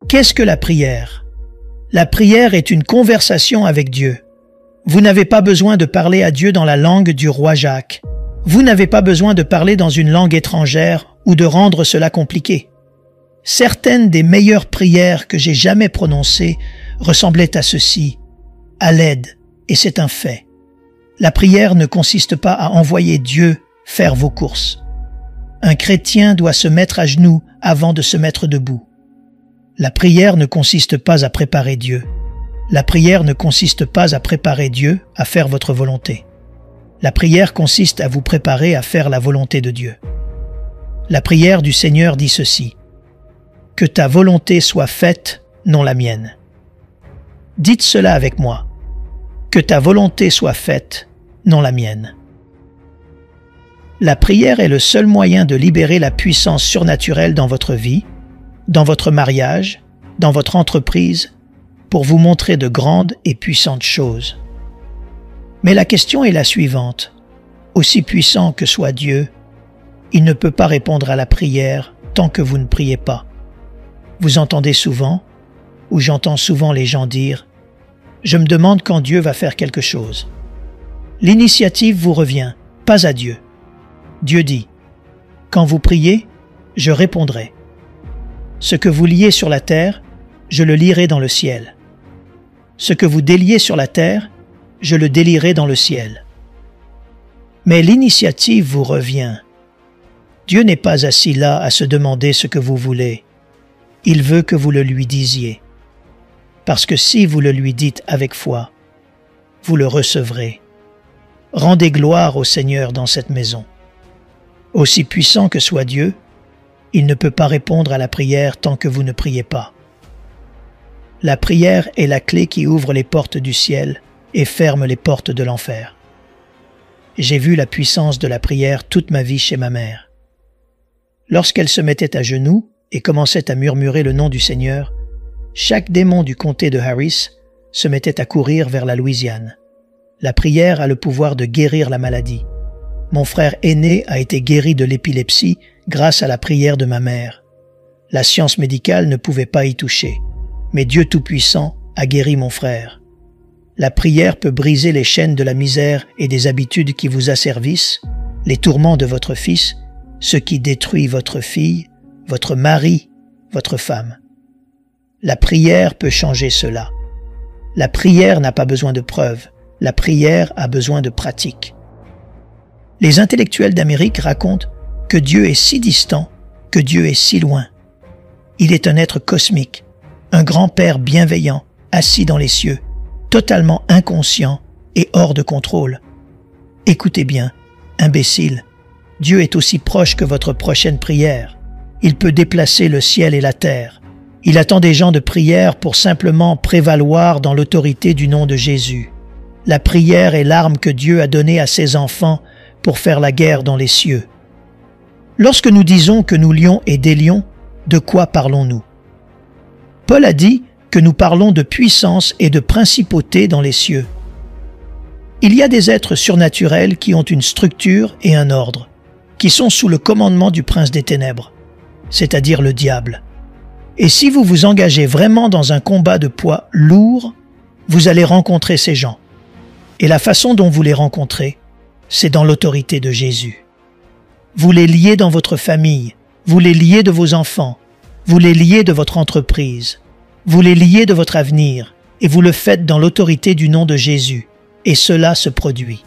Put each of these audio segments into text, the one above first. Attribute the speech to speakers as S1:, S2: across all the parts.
S1: Qu'est-ce que la prière? La prière est une conversation avec Dieu. Vous n'avez pas besoin de parler à Dieu dans la langue du roi Jacques. Vous n'avez pas besoin de parler dans une langue étrangère ou de rendre cela compliqué. Certaines des meilleures prières que j'ai jamais prononcées ressemblaient à ceci, à l'aide, et c'est un fait. La prière ne consiste pas à envoyer Dieu faire vos courses. Un chrétien doit se mettre à genoux avant de se mettre debout. La prière ne consiste pas à préparer Dieu. La prière ne consiste pas à préparer Dieu à faire votre volonté. La prière consiste à vous préparer à faire la volonté de Dieu. La prière du Seigneur dit ceci: « Que ta volonté soit faite, non la mienne. » Dites cela avec moi. « Que ta volonté soit faite, non la mienne. » La prière est le seul moyen de libérer la puissance surnaturelle dans votre vie, dans votre mariage, dans votre entreprise, pour vous montrer de grandes et puissantes choses. Mais la question est la suivante. Aussi puissant que soit Dieu, il ne peut pas répondre à la prière tant que vous ne priez pas. Vous entendez souvent, ou j'entends souvent les gens dire « Je me demande quand Dieu va faire quelque chose ». L'initiative vous revient, pas à Dieu. Dieu dit « Quand vous priez, je répondrai. Ce que vous liez sur la terre, je le lierai dans le ciel. Ce que vous déliez sur la terre, je le délierai dans le ciel. » Mais l'initiative vous revient. Dieu n'est pas assis là à se demander ce que vous voulez. Il veut que vous le lui disiez. Parce que si vous le lui dites avec foi, vous le recevrez. Rendez gloire au Seigneur dans cette maison. Aussi puissant que soit Dieu, il ne peut pas répondre à la prière tant que vous ne priez pas. La prière est la clé qui ouvre les portes du ciel et ferme les portes de l'enfer. J'ai vu la puissance de la prière toute ma vie chez ma mère. Lorsqu'elle se mettait à genoux et commençait à murmurer le nom du Seigneur, chaque démon du comté de Harris se mettait à courir vers la Louisiane. La prière a le pouvoir de guérir la maladie. Mon frère aîné a été guéri de l'épilepsie grâce à la prière de ma mère. La science médicale ne pouvait pas y toucher, mais Dieu Tout-Puissant a guéri mon frère. La prière peut briser les chaînes de la misère et des habitudes qui vous asservissent, les tourments de votre fils, ce qui détruit votre fille, votre mari, votre femme. La prière peut changer cela. La prière n'a pas besoin de preuves, la prière a besoin de pratique. Les intellectuels d'Amérique racontent que Dieu est si distant, que Dieu est si loin. Il est un être cosmique, un grand-père bienveillant, assis dans les cieux, totalement inconscient et hors de contrôle. Écoutez bien, imbécile, Dieu est aussi proche que votre prochaine prière. Il peut déplacer le ciel et la terre. Il attend des gens de prière pour simplement prévaloir dans l'autorité du nom de Jésus. La prière est l'arme que Dieu a donnée à ses enfants pour faire la guerre dans les cieux. Lorsque nous disons que nous lions et délions, de quoi parlons-nous? Paul a dit que nous parlons de puissance et de principauté dans les cieux. Il y a des êtres surnaturels qui ont une structure et un ordre, qui sont sous le commandement du prince des ténèbres, c'est-à-dire le diable. Et si vous vous engagez vraiment dans un combat de poids lourd, vous allez rencontrer ces gens. Et la façon dont vous les rencontrez, c'est dans l'autorité de Jésus. Vous les liez dans votre famille, vous les liez de vos enfants, vous les liez de votre entreprise, vous les liez de votre avenir, et vous le faites dans l'autorité du nom de Jésus, et cela se produit.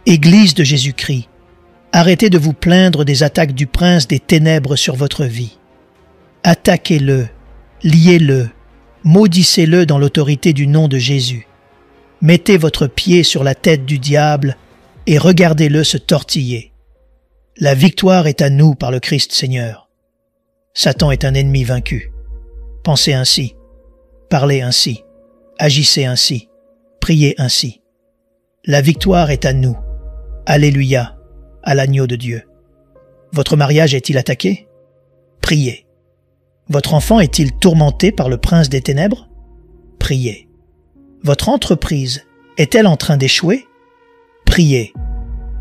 S1: Église de Jésus-Christ, arrêtez de vous plaindre des attaques du prince des ténèbres sur votre vie. Attaquez-le, liez-le, maudissez-le dans l'autorité du nom de Jésus. Mettez votre pied sur la tête du diable et regardez-le se tortiller. La victoire est à nous par le Christ Seigneur. Satan est un ennemi vaincu. Pensez ainsi, parlez ainsi, agissez ainsi, priez ainsi. La victoire est à nous. Alléluia, à l'agneau de Dieu. Votre mariage est-il attaqué? Priez. Votre enfant est-il tourmenté par le prince des ténèbres? Priez. Votre entreprise est-elle en train d'échouer? Priez.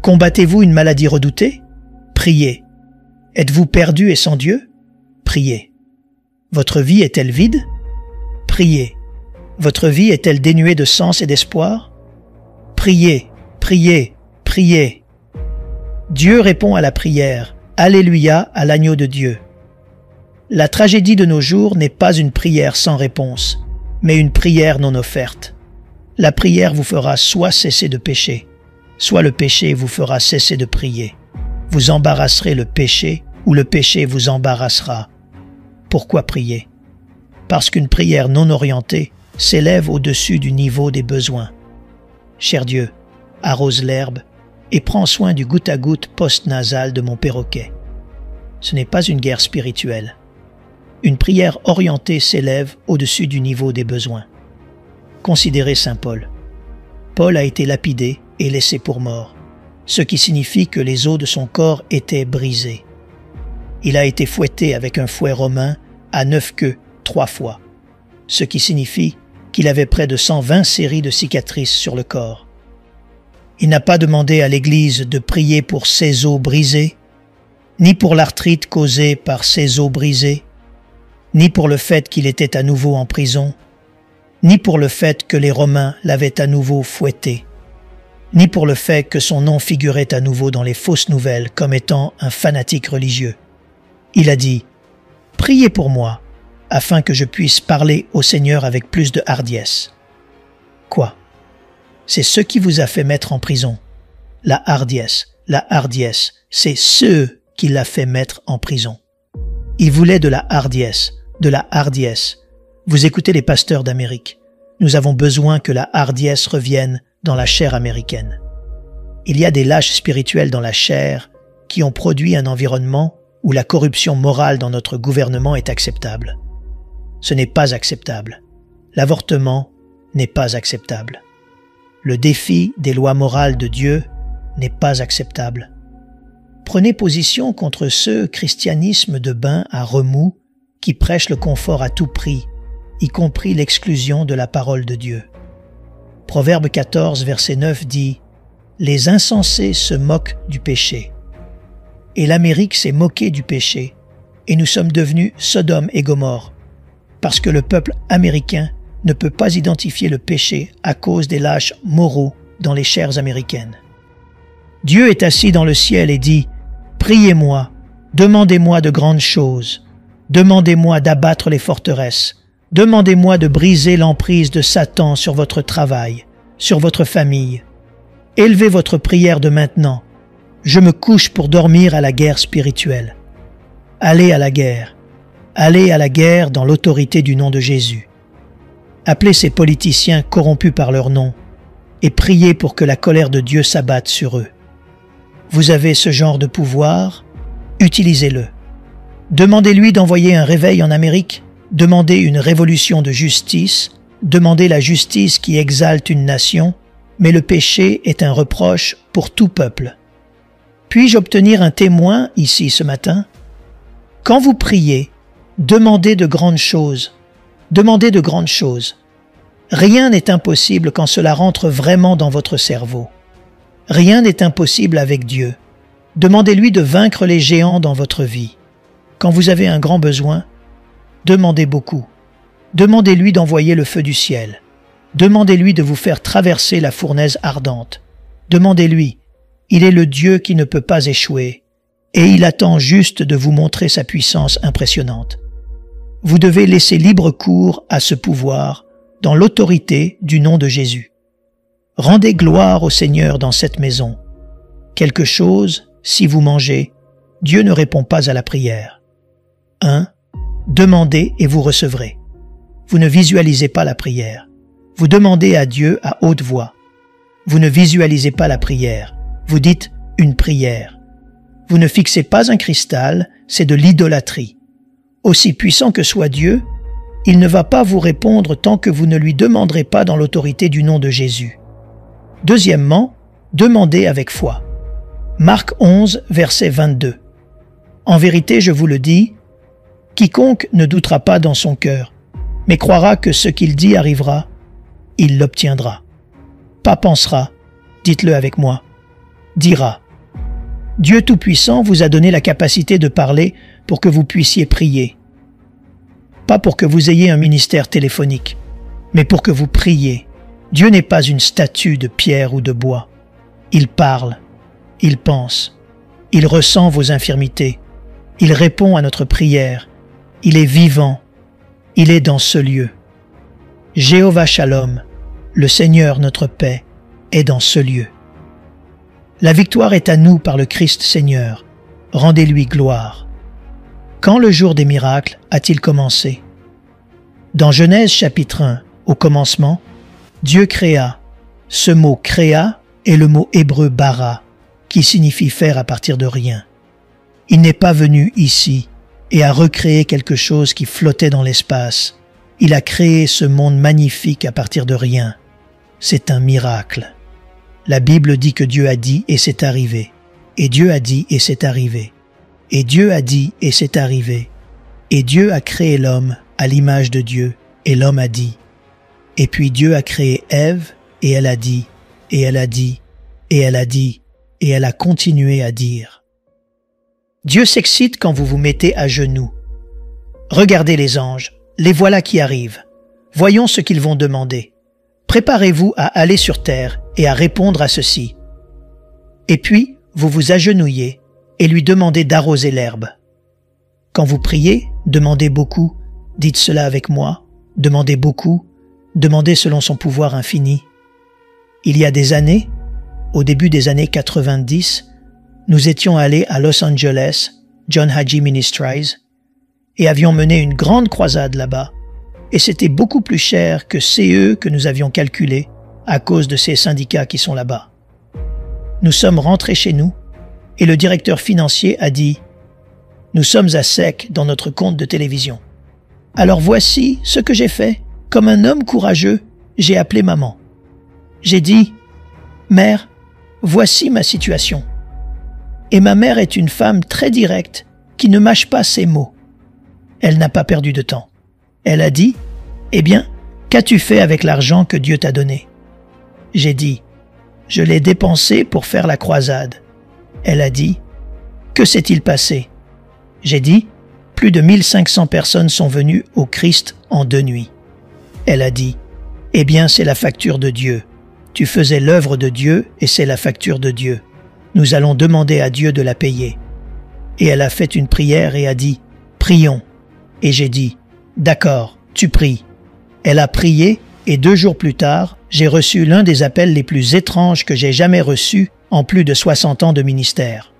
S1: Combattez-vous une maladie redoutée? Priez. Êtes-vous perdu et sans Dieu? Priez. Votre vie est-elle vide? Priez. Votre vie est-elle dénuée de sens et d'espoir? Priez, priez, priez. Dieu répond à la prière. Alléluia à l'agneau de Dieu. La tragédie de nos jours n'est pas une prière sans réponse, mais une prière non offerte. La prière vous fera soit cesser de pécher, soit le péché vous fera cesser de prier. Vous embarrasserez le péché ou le péché vous embarrassera. Pourquoi prier? Parce qu'une prière non orientée s'élève au-dessus du niveau des besoins. Cher Dieu, arrose l'herbe et prends soin du goutte à goutte post-nasal de mon perroquet. Ce n'est pas une guerre spirituelle. Une prière orientée s'élève au-dessus du niveau des besoins. Considérez saint Paul. Paul a été lapidé et laissé pour mort, ce qui signifie que les os de son corps étaient brisés. Il a été fouetté avec un fouet romain à 9 queues 3 fois, ce qui signifie qu'il avait près de 120 séries de cicatrices sur le corps. Il n'a pas demandé à l'Église de prier pour ses os brisés, ni pour l'arthrite causée par ses os brisés, ni pour le fait qu'il était à nouveau en prison, ni pour le fait que les Romains l'avaient à nouveau fouetté, ni pour le fait que son nom figurait à nouveau dans les fausses nouvelles comme étant un fanatique religieux. Il a dit « Priez pour moi, afin que je puisse parler au Seigneur avec plus de hardiesse. » Quoi? C'est ce qui vous a fait mettre en prison. La hardiesse, c'est ce qui l'a fait mettre en prison. Il voulait de la hardiesse, de la hardiesse. Vous écoutez les pasteurs d'Amérique. Nous avons besoin que la hardiesse revienne dans la chair américaine. Il y a des lâches spirituels dans la chair qui ont produit un environnement où la corruption morale dans notre gouvernement est acceptable. Ce n'est pas acceptable. L'avortement n'est pas acceptable. Le défi des lois morales de Dieu n'est pas acceptable. Prenez position contre ce christianisme de bain à remous qui prêche le confort à tout prix, y compris l'exclusion de la parole de Dieu. Proverbe 14, verset 9 dit « Les insensés se moquent du péché. » Et l'Amérique s'est moquée du péché, et nous sommes devenus Sodome et Gomorrhe, parce que le peuple américain ne peut pas identifier le péché à cause des lâches moraux dans les chairs américaines. Dieu est assis dans le ciel et dit « Priez-moi, demandez-moi de grandes choses, demandez-moi d'abattre les forteresses, demandez-moi de briser l'emprise de Satan sur votre travail, sur votre famille. Élevez votre prière de maintenant. Je me couche pour dormir à la guerre spirituelle. Allez à la guerre. Allez à la guerre dans l'autorité du nom de Jésus. Appelez ces politiciens corrompus par leur nom et priez pour que la colère de Dieu s'abatte sur eux. Vous avez ce genre de pouvoir, utilisez-le. Demandez-lui d'envoyer un réveil en Amérique, demandez une révolution de justice, demandez la justice qui exalte une nation, mais le péché est un reproche pour tout peuple. Puis-je obtenir un témoin ici ce matin? Quand vous priez, demandez de grandes choses. Demandez de grandes choses. Rien n'est impossible quand cela rentre vraiment dans votre cerveau. Rien n'est impossible avec Dieu. Demandez-lui de vaincre les géants dans votre vie. Quand vous avez un grand besoin, demandez beaucoup. Demandez-lui d'envoyer le feu du ciel. Demandez-lui de vous faire traverser la fournaise ardente. Demandez-lui. Il est le Dieu qui ne peut pas échouer, et il attend juste de vous montrer sa puissance impressionnante. Vous devez laisser libre cours à ce pouvoir dans l'autorité du nom de Jésus. Rendez gloire au Seigneur dans cette maison. Quelque chose, si vous mangez, Dieu ne répond pas à la prière. 1. Demandez et vous recevrez. Vous ne visualisez pas la prière. Vous demandez à Dieu à haute voix. Vous ne visualisez pas la prière. Vous dites une prière. Vous ne fixez pas un cristal, c'est de l'idolâtrie. Aussi puissant que soit Dieu, il ne va pas vous répondre tant que vous ne lui demanderez pas dans l'autorité du nom de Jésus. Deuxièmement, demandez avec foi. Marc 11, verset 22. En vérité, je vous le dis, quiconque ne doutera pas dans son cœur, mais croira que ce qu'il dit arrivera, il l'obtiendra. Pas pensera, dites-le avec moi, dira. Dieu Tout-Puissant vous a donné la capacité de parler pour que vous puissiez prier. pas pour que vous ayez un ministère téléphonique, mais pour que vous priez. Dieu n'est pas une statue de pierre ou de bois. Il parle, il pense, il ressent vos infirmités, il répond à notre prière, il est vivant, il est dans ce lieu. Jéhovah Shalom, le Seigneur notre paix, est dans ce lieu. La victoire est à nous par le Christ Seigneur. Rendez-lui gloire. Quand le jour des miracles a-t-il commencé? Dans Genèse chapitre 1, au commencement, Dieu créa. Ce mot « créa » est le mot hébreu « bara », qui signifie faire à partir de rien. Il n'est pas venu ici et a recréé quelque chose qui flottait dans l'espace. Il a créé ce monde magnifique à partir de rien. C'est un miracle. La Bible dit que Dieu a dit et c'est arrivé. Et Dieu a dit et c'est arrivé. Et Dieu a dit et c'est arrivé. Et Dieu a créé l'homme à l'image de Dieu, et l'homme a dit. Et puis Dieu a créé Ève, et elle a dit, et elle a dit, et elle a dit, et elle a continué à dire. Dieu s'excite quand vous vous mettez à genoux. Regardez les anges, les voilà qui arrivent. Voyons ce qu'ils vont demander. Préparez-vous à aller sur terre et à répondre à ceci. Et puis, vous vous agenouillez et lui demandez d'arroser l'herbe. Quand vous priez, demandez beaucoup, dites cela avec moi, demandez beaucoup, demandez selon son pouvoir infini. Il y a des années, au début des années 90, nous étions allés à Los Angeles, John Hagee Ministries, et avions mené une grande croisade là-bas. Et c'était beaucoup plus cher que CE que nous avions calculé à cause de ces syndicats qui sont là-bas. Nous sommes rentrés chez nous et le directeur financier a dit « Nous sommes à sec dans notre compte de télévision. Alors voici ce que j'ai fait. Comme un homme courageux, j'ai appelé maman. J'ai dit « Mère, voici ma situation. » Et ma mère est une femme très directe qui ne mâche pas ses mots. Elle n'a pas perdu de temps. Elle a dit « Eh bien, qu'as-tu fait avec l'argent que Dieu t'a donné ?» J'ai dit « Je l'ai dépensé pour faire la croisade. » Elle a dit « Que s'est-il passé ?» J'ai dit « Plus de 1500 personnes sont venues au Christ en 2 nuits. » Elle a dit « Eh bien, c'est la facture de Dieu. Tu faisais l'œuvre de Dieu et c'est la facture de Dieu. Nous allons demander à Dieu de la payer. » Et elle a fait une prière et a dit « Prions. » Et j'ai dit « D'accord, tu pries. » Elle a prié et 2 jours plus tard, j'ai reçu l'un des appels les plus étranges que j'ai jamais reçus en plus de 60 ans de ministère.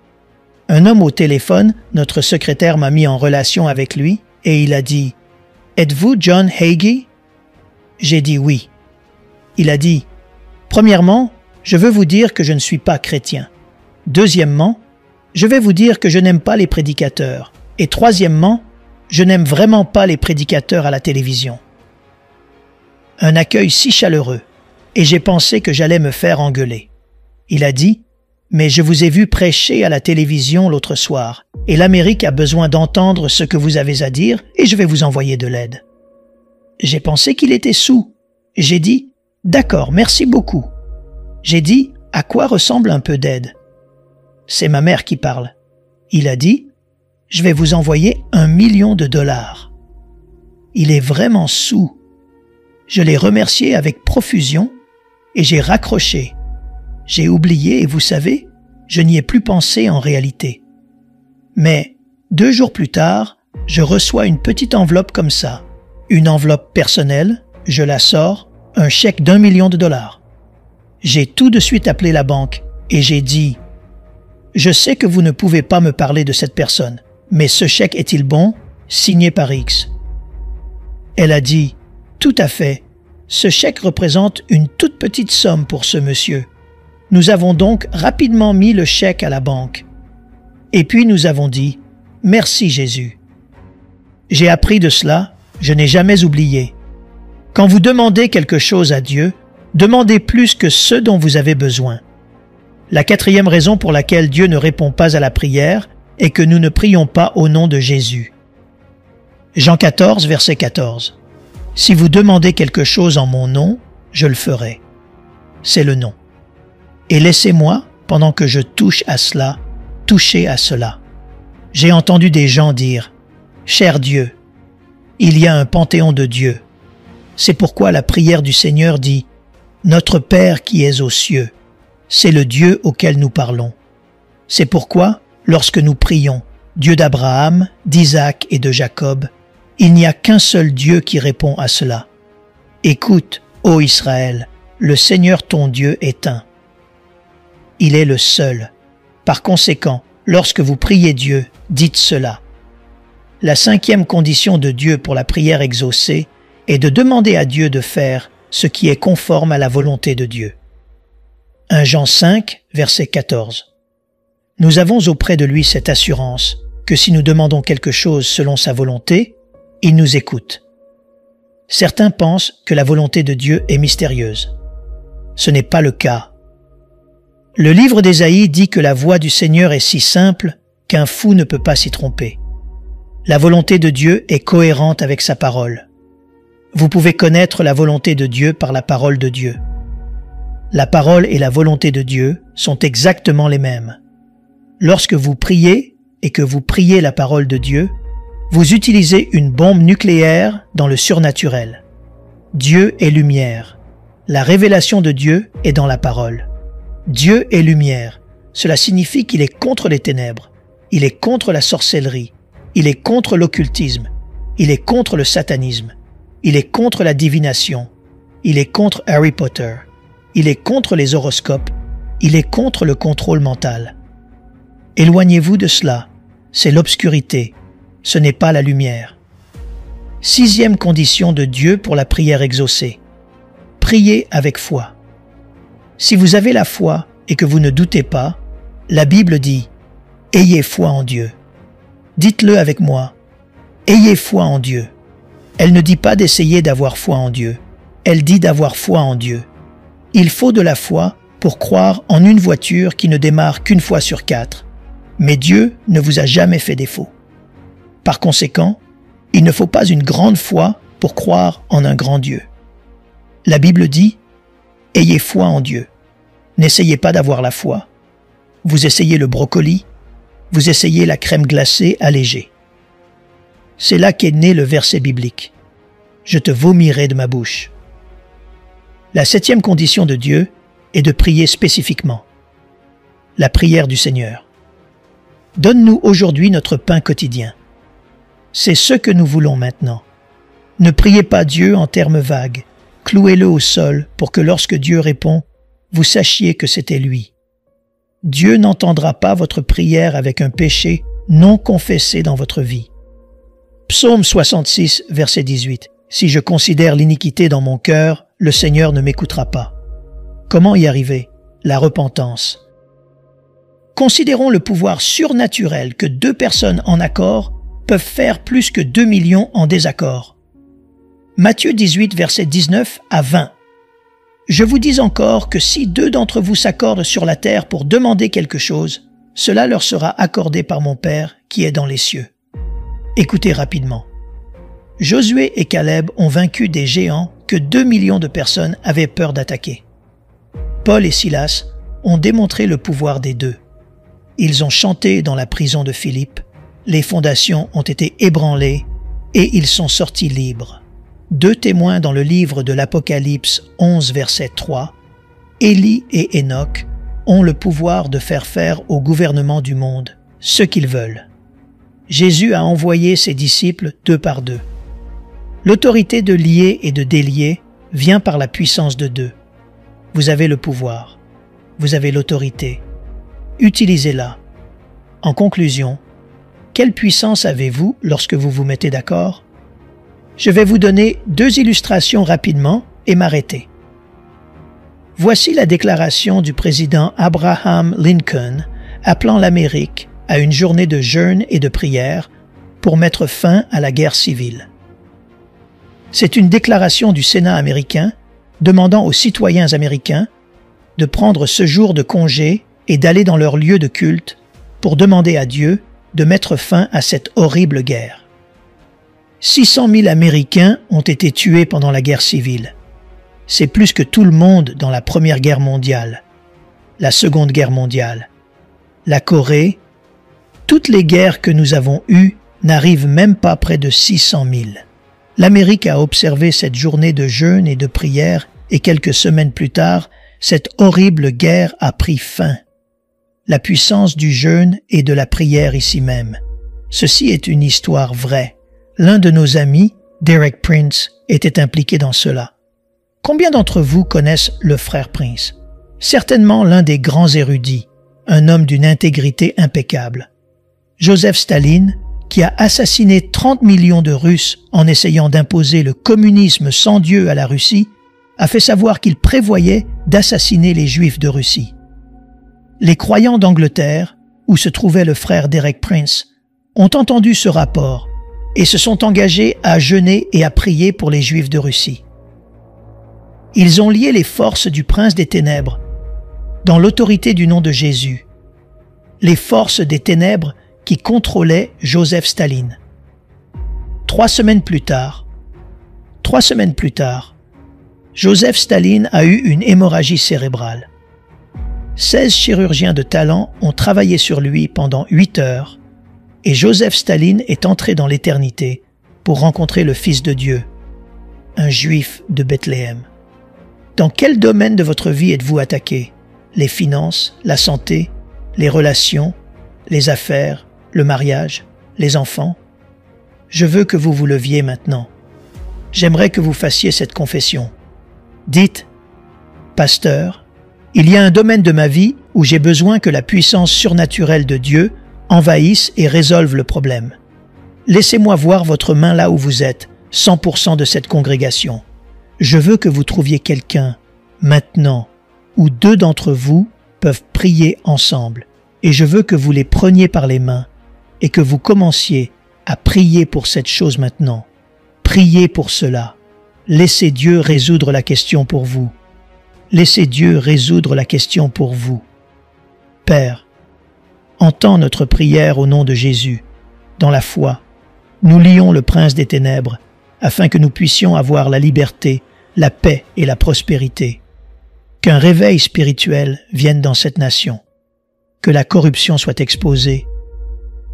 S1: Un homme au téléphone, notre secrétaire m'a mis en relation avec lui et il a dit « Êtes-vous John Hagee ?» J'ai dit oui. Il a dit « Premièrement, je veux vous dire que je ne suis pas chrétien. Deuxièmement, je vais vous dire que je n'aime pas les prédicateurs. Et troisièmement, je n'aime vraiment pas les prédicateurs à la télévision. » Un accueil si chaleureux, et j'ai pensé que j'allais me faire engueuler. Il a dit « Mais je vous ai vu prêcher à la télévision l'autre soir, et l'Amérique a besoin d'entendre ce que vous avez à dire, et je vais vous envoyer de l'aide. » J'ai pensé qu'il était saoul. J'ai dit « D'accord, merci beaucoup. » J'ai dit « À quoi ressemble un peu d'aide ?» C'est ma mère qui parle. Il a dit « Je vais vous envoyer $1 million. » Il est vraiment saoul. Je l'ai remercié avec profusion et j'ai raccroché. J'ai oublié et vous savez, je n'y ai plus pensé en réalité. Mais 2 jours plus tard, je reçois une petite enveloppe comme ça. Une enveloppe personnelle, je la sors, un chèque $1 million. J'ai tout de suite appelé la banque et j'ai dit « Je sais que vous ne pouvez pas me parler de cette personne, mais ce chèque est-il bon, signé par X ?» Elle a dit « Tout à fait. Ce chèque représente une toute petite somme pour ce monsieur. » Nous avons donc rapidement mis le chèque à la banque. Et puis nous avons dit « Merci Jésus. » J'ai appris de cela, je n'ai jamais oublié. Quand vous demandez quelque chose à Dieu, demandez plus que ce dont vous avez besoin. La 4e raison pour laquelle Dieu ne répond pas à la prière est que nous ne prions pas au nom de Jésus. Jean 14, verset 14. « Si vous demandez quelque chose en mon nom, je le ferai. » C'est le nom. Et laissez-moi, pendant que je touche à cela, toucher à cela. J'ai entendu des gens dire « Cher Dieu, Il y a un panthéon de Dieu. C'est pourquoi la prière du Seigneur dit « Notre Père qui es aux cieux », c'est le Dieu auquel nous parlons. C'est pourquoi, lorsque nous prions « Dieu d'Abraham, d'Isaac et de Jacob », il n'y a qu'un seul Dieu qui répond à cela. Écoute, ô Israël, le Seigneur ton Dieu est un. Il est le seul. Par conséquent, lorsque vous priez Dieu, dites cela. La 5e condition de Dieu pour la prière exaucée est de demander à Dieu de faire ce qui est conforme à la volonté de Dieu. 1 Jean 5, verset 14. Nous avons auprès de lui cette assurance que si nous demandons quelque chose selon sa volonté, il nous écoute. Certains pensent que la volonté de Dieu est mystérieuse. Ce n'est pas le cas. Le livre d'Ésaïe dit que la voie du Seigneur est si simple qu'un fou ne peut pas s'y tromper. La volonté de Dieu est cohérente avec sa parole. Vous pouvez connaître la volonté de Dieu par la parole de Dieu. La parole et la volonté de Dieu sont exactement les mêmes. Lorsque vous priez et que vous priez la parole de Dieu, vous utilisez une bombe nucléaire dans le surnaturel. Dieu est lumière. La révélation de Dieu est dans la parole. Dieu est lumière. Cela signifie qu'il est contre les ténèbres. Il est contre la sorcellerie. Il est contre l'occultisme. Il est contre le satanisme. Il est contre la divination. Il est contre Harry Potter. Il est contre les horoscopes. Il est contre le contrôle mental. Éloignez-vous de cela. C'est l'obscurité. Ce n'est pas la lumière. 6e condition de Dieu pour la prière exaucée. Priez avec foi. Si vous avez la foi et que vous ne doutez pas, la Bible dit « Ayez foi en Dieu ». Dites-le avec moi. « Ayez foi en Dieu ». Elle ne dit pas d'essayer d'avoir foi en Dieu. Elle dit d'avoir foi en Dieu. Il faut de la foi pour croire en une voiture qui ne démarre qu'une fois sur 4. Mais Dieu ne vous a jamais fait défaut. Par conséquent, il ne faut pas une grande foi pour croire en un grand Dieu. La Bible dit « Ayez foi en Dieu ». N'essayez pas d'avoir la foi. Vous essayez le brocoli, vous essayez la crème glacée allégée. C'est là qu'est né le verset biblique. « Je te vomirai de ma bouche ». La 7e condition de Dieu est de prier spécifiquement. La prière du Seigneur. Donne-nous aujourd'hui notre pain quotidien. C'est ce que nous voulons maintenant. Ne priez pas Dieu en termes vagues. Clouez-le au sol pour que lorsque Dieu répond, vous sachiez que c'était lui. Dieu n'entendra pas votre prière avec un péché non confessé dans votre vie. Psaume 66, verset 18. Si je considère l'iniquité dans mon cœur, le Seigneur ne m'écoutera pas. Comment y arriver? La repentance. Considérons le pouvoir surnaturel que 2 personnes en accord peuvent faire plus que 2 millions en désaccord. Matthieu 18, verset 19 à 20. Je vous dis encore que si 2 d'entre vous s'accordent sur la terre pour demander quelque chose, cela leur sera accordé par mon Père qui est dans les cieux. Écoutez rapidement. Josué et Caleb ont vaincu des géants que 2 millions de personnes avaient peur d'attaquer. Paul et Silas ont démontré le pouvoir des 2. Ils ont chanté dans la prison de Philippe, les fondations ont été ébranlées et ils sont sortis libres. 2 témoins dans le livre de l'Apocalypse 11, verset 3, Élie et Enoch ont le pouvoir de faire faire au gouvernement du monde ce qu'ils veulent. Jésus a envoyé ses disciples 2 par 2. L'autorité de lier et de délier vient par la puissance de 2. Vous avez le pouvoir. Vous avez l'autorité. Utilisez-la. En conclusion, quelle puissance avez-vous lorsque vous vous mettez d'accord? Je vais vous donner 2 illustrations rapidement et m'arrêter. Voici la déclaration du président Abraham Lincoln appelant l'Amérique à une journée de jeûne et de prière pour mettre fin à la guerre civile. C'est une déclaration du Sénat américain demandant aux citoyens américains de prendre ce jour de congé et d'aller dans leur lieu de culte pour demander à Dieu de mettre fin à cette horrible guerre. 600 000 Américains ont été tués pendant la guerre civile. C'est plus que tout le monde dans la Première Guerre mondiale, la Seconde Guerre mondiale, la Corée. Toutes les guerres que nous avons eues n'arrivent même pas près de 600 000. L'Amérique a observé cette journée de jeûne et de prière et quelques semaines plus tard, cette horrible guerre a pris fin. La puissance du jeûne et de la prière ici même. Ceci est une histoire vraie. L'un de nos amis, Derek Prince, était impliqué dans cela. Combien d'entre vous connaissent le frère Prince? Certainement l'un des grands érudits, un homme d'une intégrité impeccable. Joseph Staline, qui a assassiné 30 millions de Russes en essayant d'imposer le communisme sans Dieu à la Russie, a fait savoir qu'il prévoyait d'assassiner les Juifs de Russie. Les croyants d'Angleterre, où se trouvait le frère Derek Prince, ont entendu ce rapport et se sont engagés à jeûner et à prier pour les Juifs de Russie. Ils ont lié les forces du prince des ténèbres dans l'autorité du nom de Jésus, les forces des ténèbres qui contrôlaient Joseph Staline. 3 semaines plus tard, Joseph Staline a eu une hémorragie cérébrale. 16 chirurgiens de talent ont travaillé sur lui pendant 8 heures et Joseph Staline est entré dans l'éternité pour rencontrer le Fils de Dieu, un Juif de Bethléem. Dans quel domaine de votre vie êtes-vous attaqué? Les finances, la santé, les relations, les affaires, le mariage, les enfants? Je veux que vous vous leviez maintenant. J'aimerais que vous fassiez cette confession. Dites, « Pasteur, il y a un domaine de ma vie où j'ai besoin que la puissance surnaturelle de Dieu envahisse et résolve le problème. Laissez-moi voir votre main là où vous êtes, 100% de cette congrégation. Je veux que vous trouviez quelqu'un, maintenant, où 2 d'entre vous peuvent prier ensemble, et je veux que vous les preniez par les mains et que vous commenciez à prier pour cette chose maintenant. Priez pour cela. Laissez Dieu résoudre la question pour vous. Laissez Dieu résoudre la question pour vous. Père, entends notre prière au nom de Jésus. Dans la foi, nous lions le prince des ténèbres afin que nous puissions avoir la liberté, la paix et la prospérité. Qu'un réveil spirituel vienne dans cette nation. Que la corruption soit exposée.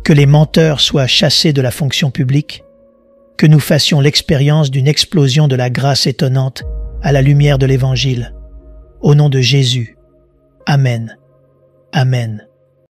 S1: Que les menteurs soient chassés de la fonction publique. Que nous fassions l'expérience d'une explosion de la grâce étonnante à la lumière de l'Évangile. Au nom de Jésus. Amen. Amen.